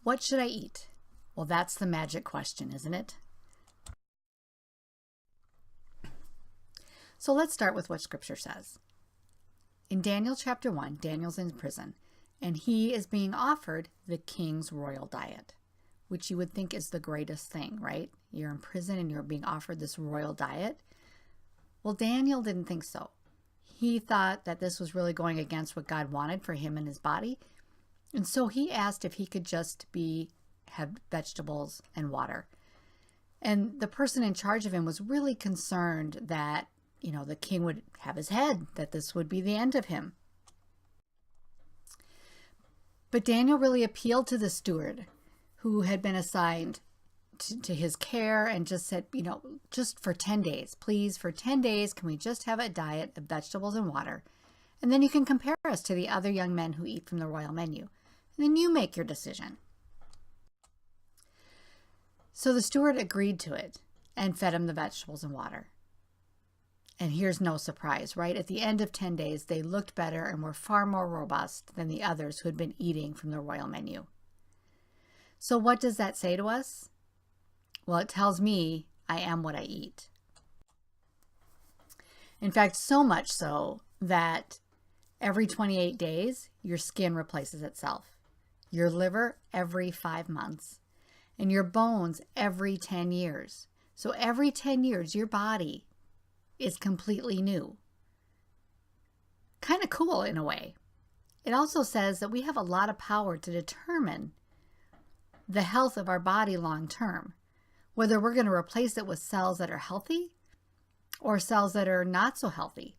What should I eat? Well, that's the magic question, isn't it? So let's start with what Scripture says. In Daniel chapter 1, Daniel's in prison, and he is being offered the king's royal diet, which you would think is the greatest thing, right? You're in prison and you're being offered this royal diet. Well, Daniel didn't think so. He thought that this was really going against what God wanted for him and his body. And so he asked if he could just have vegetables and water. And the person in charge of him was really concerned that, the king would have his head, that this would be the end of him. But Daniel really appealed to the steward who had been assigned to his care and just said, just for 10 days, please, for 10 days, can we just have a diet of vegetables and water? And then you can compare us to the other young men who eat from the royal menu. And then you make your decision. So the steward agreed to it and fed him the vegetables and water. And here's no surprise, right? At the end of 10 days, they looked better and were far more robust than the others who had been eating from the royal menu. So what does that say to us? Well, it tells me I am what I eat. In fact, so much so that every 28 days, your skin replaces itself, your liver every 5 months, and your bones every 10 years. So every 10 years, your body is completely new. Kind of cool in a way. It also says that we have a lot of power to determine the health of our body long term, whether we're going to replace it with cells that are healthy or cells that are not so healthy.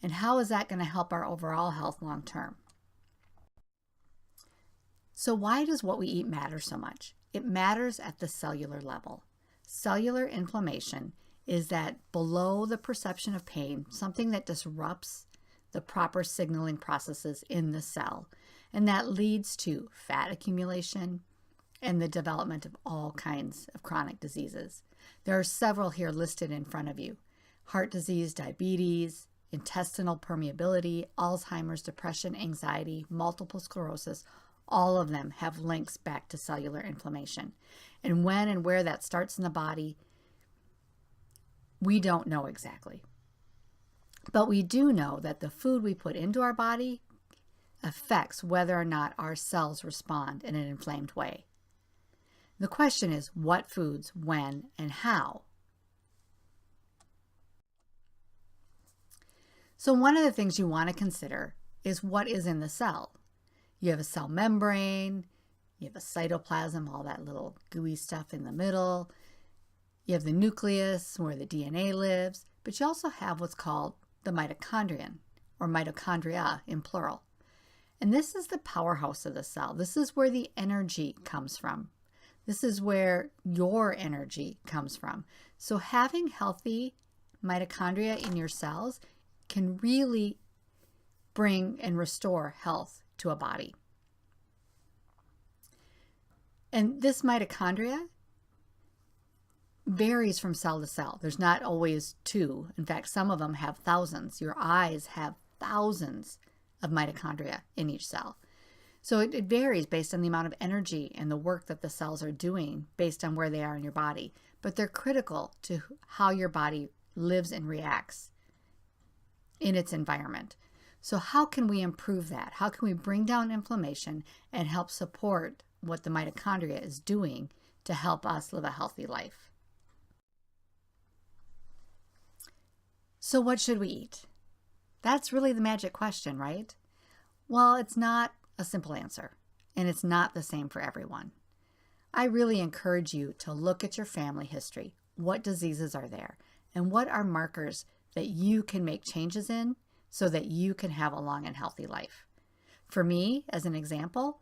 And how is that going to help our overall health long term? So why does what we eat matter so much? It matters at the cellular level. Cellular inflammation is that below the perception of pain, something that disrupts the proper signaling processes in the cell. And that leads to fat accumulation and the development of all kinds of chronic diseases. There are several here listed in front of you. Heart disease, diabetes, intestinal permeability, Alzheimer's, depression, anxiety, multiple sclerosis, all of them have links back to cellular inflammation. And when and where that starts in the body, we don't know exactly. But we do know that the food we put into our body affects whether or not our cells respond in an inflamed way. The question is what foods, when, and how. So one of the things you want to consider is what is in the cell. You have a cell membrane, you have a cytoplasm, all that little gooey stuff in the middle. You have the nucleus where the DNA lives, but you also have what's called the mitochondrion, or mitochondria in plural. And this is the powerhouse of the cell. This is where the energy comes from. This is where your energy comes from. So having healthy mitochondria in your cells can really bring and restore health to a body. And this mitochondria varies from cell to cell. There's not always two. In fact, some of them have thousands. Your eyes have thousands of mitochondria in each cell. So it varies based on the amount of energy and the work that the cells are doing based on where they are in your body. But they're critical to how your body lives and reacts in its environment. So how can we improve that? How can we bring down inflammation and help support what the mitochondria is doing to help us live a healthy life? So what should we eat? That's really the magic question, right? Well, it's not a simple answer, and it's not the same for everyone. I really encourage you to look at your family history. What diseases are there? And what are markers that you can make changes in so that you can have a long and healthy life? For me, as an example,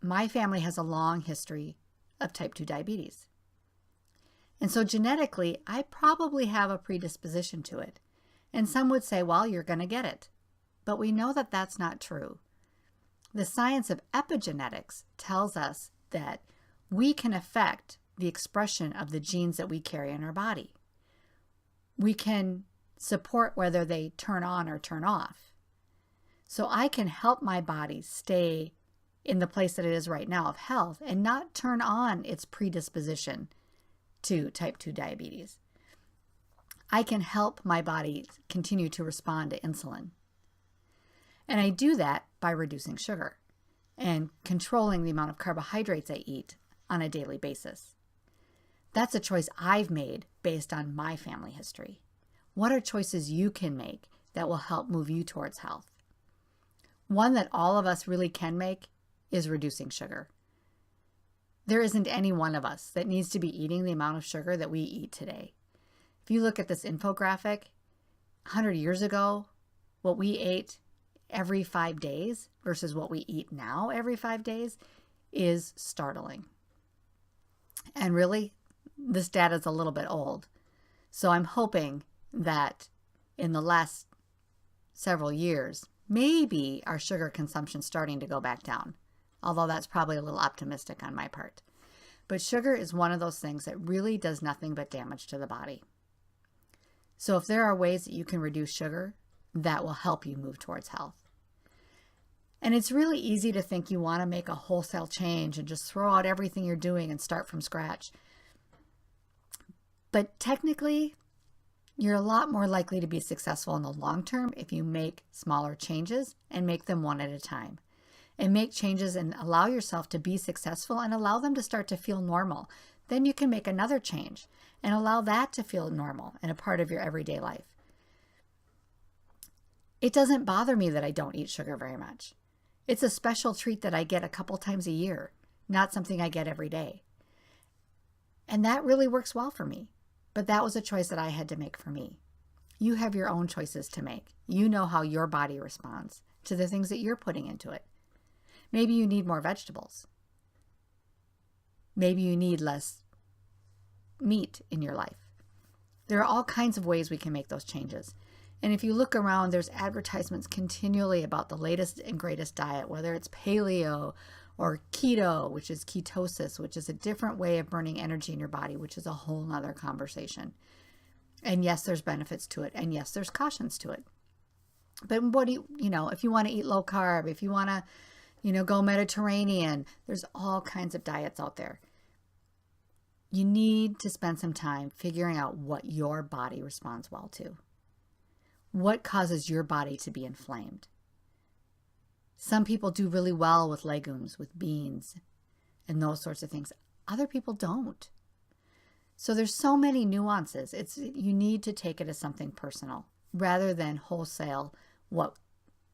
my family has a long history of type 2 diabetes. And so genetically, I probably have a predisposition to it. And some would say, well, you're going to get it. But we know that that's not true. The science of epigenetics tells us that we can affect the expression of the genes that we carry in our body. We can support whether they turn on or turn off. So I can help my body stay in the place that it is right now of health and not turn on its predisposition to type 2 diabetes. I can help my body continue to respond to insulin. And I do that by reducing sugar and controlling the amount of carbohydrates I eat on a daily basis. That's a choice I've made based on my family history. What are choices you can make that will help move you towards health? One that all of us really can make is reducing sugar. There isn't any one of us that needs to be eating the amount of sugar that we eat today. If you look at this infographic, 100 years ago, what we ate every 5 days versus what we eat now every 5 days is startling. And really, this data is a little bit old. So I'm hoping that in the last several years, maybe our sugar consumption is starting to go back down, although that's probably a little optimistic on my part. But sugar is one of those things that really does nothing but damage to the body. So if there are ways that you can reduce sugar, that will help you move towards health. And it's really easy to think you want to make a wholesale change and just throw out everything you're doing and start from scratch. But technically, you're a lot more likely to be successful in the long term if you make smaller changes and make them one at a time. And make changes and allow yourself to be successful and allow them to start to feel normal. Then you can make another change and allow that to feel normal and a part of your everyday life. It doesn't bother me that I don't eat sugar very much. It's a special treat that I get a couple times a year, not something I get every day. And that really works well for me. But that was a choice that I had to make for me. You have your own choices to make. You know how your body responds to the things that you're putting into it. Maybe you need more vegetables. Maybe you need less meat in your life. There are all kinds of ways we can make those changes. And if you look around, there's advertisements continually about the latest and greatest diet, whether it's paleo or keto, which is ketosis, which is a different way of burning energy in your body, which is a whole nother conversation. And yes, there's benefits to it. And yes, there's cautions to it. But what do you know, if you want to eat low carb, if you want to, go Mediterranean, there's all kinds of diets out there. You need to spend some time figuring out what your body responds well to. What causes your body to be inflamed? Some people do really well with legumes, with beans, and those sorts of things. Other people don't. So there's so many nuances. You need to take it as something personal rather than wholesale what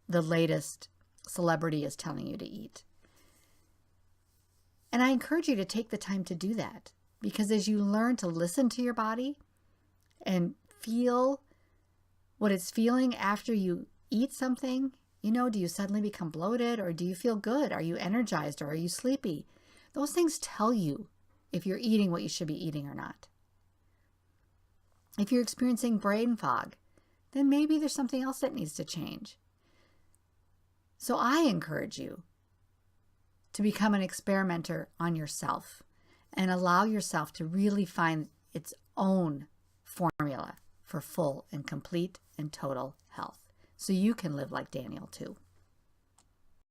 the latest celebrity is telling you to eat. And I encourage you to take the time to do that, because as you learn to listen to your body and feel what it's feeling after you eat something, do you suddenly become bloated, or do you feel good? Are you energized, or are you sleepy? Those things tell you if you're eating what you should be eating or not. If you're experiencing brain fog, then maybe there's something else that needs to change. So I encourage you to become an experimenter on yourself and allow yourself to really find its own formula for full and complete and total health, so you can live like Daniel too.